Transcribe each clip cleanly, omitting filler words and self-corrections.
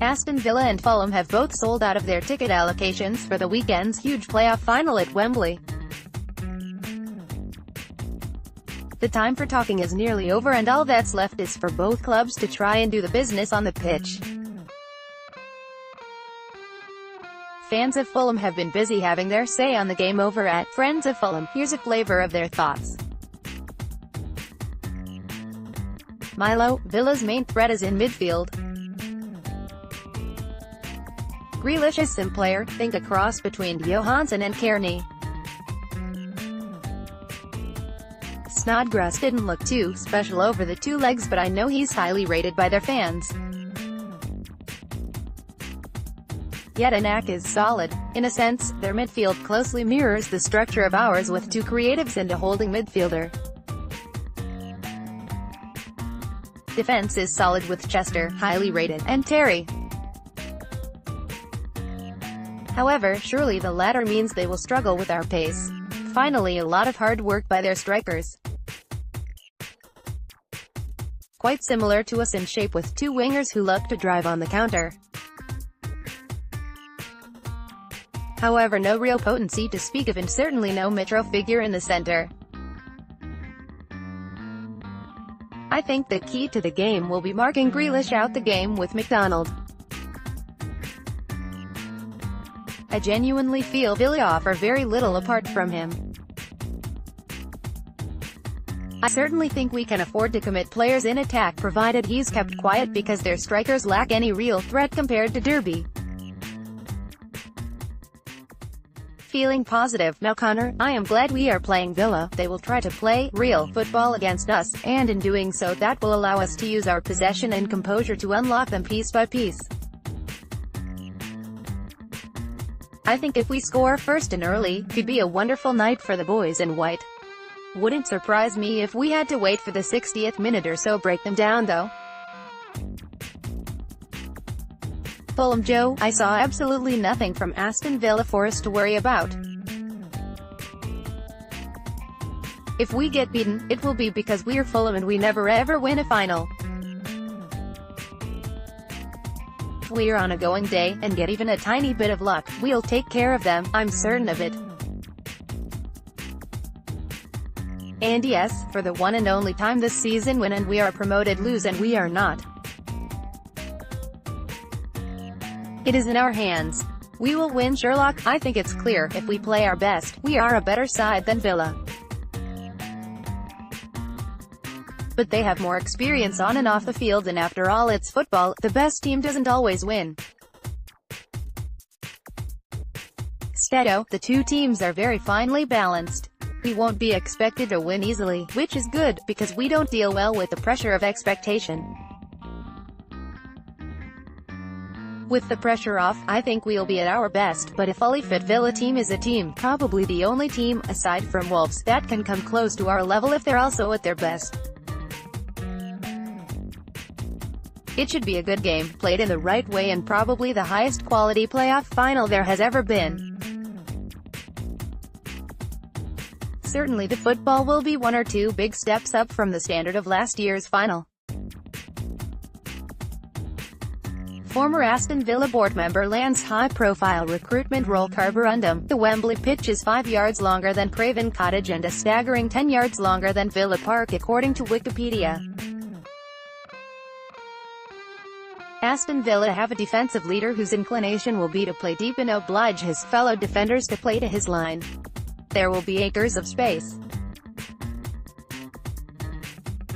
Aston Villa and Fulham have both sold out of their ticket allocations for the weekend's huge playoff final at Wembley. The time for talking is nearly over and all that's left is for both clubs to try and do the business on the pitch. Fans of Fulham have been busy having their say on the game over at Friends of Fulham. Here's a flavour of their thoughts. Milo, Villa's main threat is in midfield. Grealish is sim player, think a cross between Johansen and Cairney. Snodgrass didn't look too special over the two legs, but I know he's highly rated by their fans. Yedinak is solid. In a sense, their midfield closely mirrors the structure of ours with two creatives and a holding midfielder. Defense is solid with Chester, highly rated, and Terry. However, surely the latter means they will struggle with our pace. Finally, a lot of hard work by their strikers. Quite similar to us in shape with two wingers who look to drive on the counter. However, no real potency to speak of and certainly no metro figure in the center. I think the key to the game will be marking Grealish out the game with McDonald. I genuinely feel Villa offer very little apart from him. I certainly think we can afford to commit players in attack provided he's kept quiet because their strikers lack any real threat compared to Derby. Feeling positive now, Connor. I am glad we are playing Villa. They will try to play real football against us, and in doing so that will allow us to use our possession and composure to unlock them piece by piece. I think if we score first and early, could be a wonderful night for the boys in white. Wouldn't surprise me if we had to wait for the 60th minute or so. Break them down though. Fulham Joe, I saw absolutely nothing from Aston Villa for us to worry about. If we get beaten, it will be because we're Fulham and we never ever win a final. If we're on a going day, and get even a tiny bit of luck, we'll take care of them, I'm certain of it. And yes, for the one and only time this season, win and we are promoted, lose and we are not. It is in our hands. We will win, Sherlock. I think it's clear, if we play our best, we are a better side than Villa. But they have more experience on and off the field, and after all, it's football, the best team doesn't always win. Stedo, the two teams are very finely balanced. We won't be expected to win easily, which is good, because we don't deal well with the pressure of expectation. With the pressure off, I think we'll be at our best, but a fully fit Villa team is a team, probably the only team, aside from Wolves, that can come close to our level if they're also at their best. It should be a good game, played in the right way, and probably the highest quality playoff final there has ever been. Certainly the football will be one or two big steps up from the standard of last year's final. Former Aston Villa board member lands high-profile recruitment role carborundum. The Wembley pitch is 5 yards longer than Craven Cottage and a staggering 10 yards longer than Villa Park according to Wikipedia. Aston Villa have a defensive leader whose inclination will be to play deep and oblige his fellow defenders to play to his line. There will be acres of space.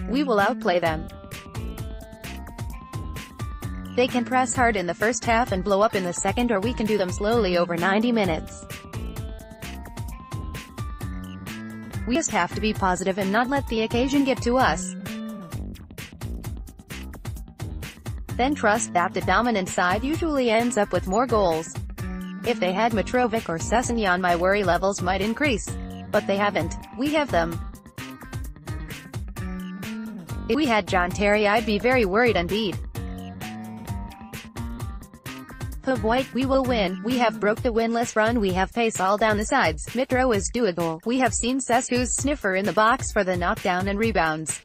We will outplay them. They can press hard in the first half and blow up in the second, or we can do them slowly over 90 minutes. We just have to be positive and not let the occasion get to us. Then trust that the dominant side usually ends up with more goals. If they had Mitrovic or Sessegnon, my worry levels might increase. But they haven't. We have them. If we had John Terry, I'd be very worried indeed. Pub White, we will win. We have broke the winless run. We have pace all down the sides. Mitro is due a goal. We have seen Sescu's sniffer in the box for the knockdown and rebounds.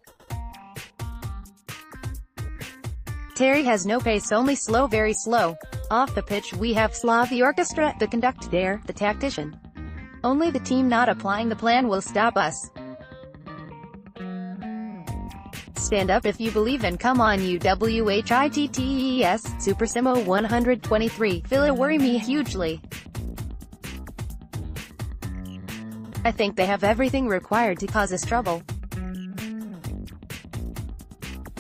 Terry has no pace, only slow, very slow. Off the pitch we have Slav the orchestra, the conductor, the tactician. Only the team not applying the plan will stop us. Stand up if you believe and come on you WHITTES, Super Simo 123, Villa worry me hugely. I think they have everything required to cause us trouble.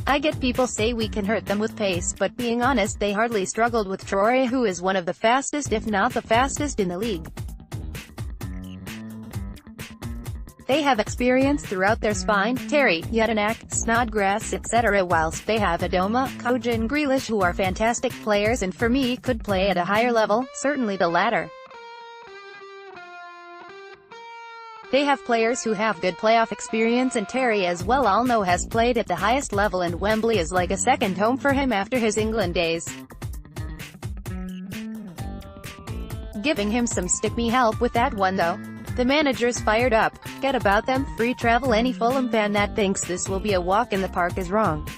I get people say we can hurt them with pace, but being honest they hardly struggled with Troy, who is one of the fastest if not the fastest in the league. They have experience throughout their spine, Terry, Jedinak, Snodgrass etc., whilst they have Adoma, Koja and Grealish, who are fantastic players and for me could play at a higher level, certainly the latter. They have players who have good playoff experience, and Terry as well all know has played at the highest level, and Wembley is like a second home for him after his England days. Giving him some stick me help with that one though. The manager's fired up. Get about them, free travel. Any Fulham fan that thinks this will be a walk in the park is wrong.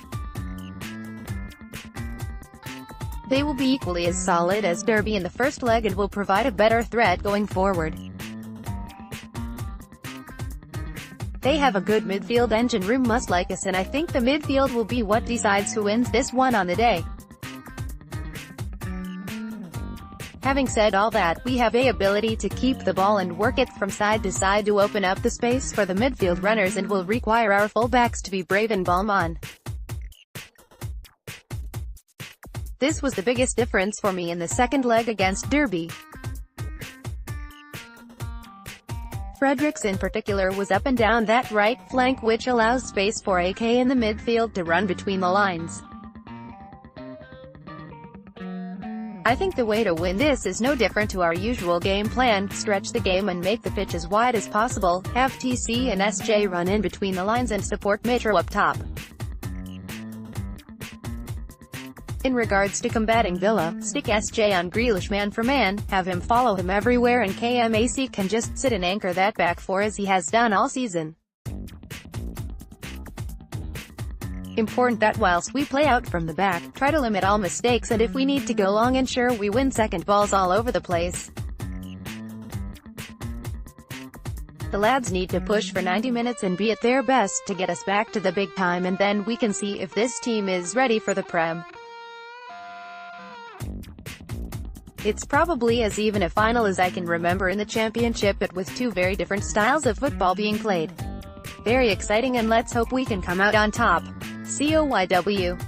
They will be equally as solid as Derby in the first leg and will provide a better threat going forward. They have a good midfield, engine room must like us, and I think the midfield will be what decides who wins this one on the day. Having said all that, we have the ability to keep the ball and work it from side to side to open up the space for the midfield runners, and will require our fullbacks to be brave and ball on. This was the biggest difference for me in the second leg against Derby. Fredericks in particular was up and down that right flank, which allows space for AK in the midfield to run between the lines. I think the way to win this is no different to our usual game plan: stretch the game and make the pitch as wide as possible, have TC and SJ run in between the lines and support Metro up top. In regards to combating Villa, stick SJ on Grealish man for man, have him follow him everywhere, and KMAC can just sit and anchor that back four as he has done all season. Important that whilst we play out from the back, try to limit all mistakes, and if we need to go long, ensure we win second balls all over the place. The lads need to push for 90 minutes and be at their best to get us back to the big time, and then we can see if this team is ready for the Prem. It's probably as even a final as I can remember in the Championship, but with two very different styles of football being played. Very exciting, and let's hope we can come out on top. COYW.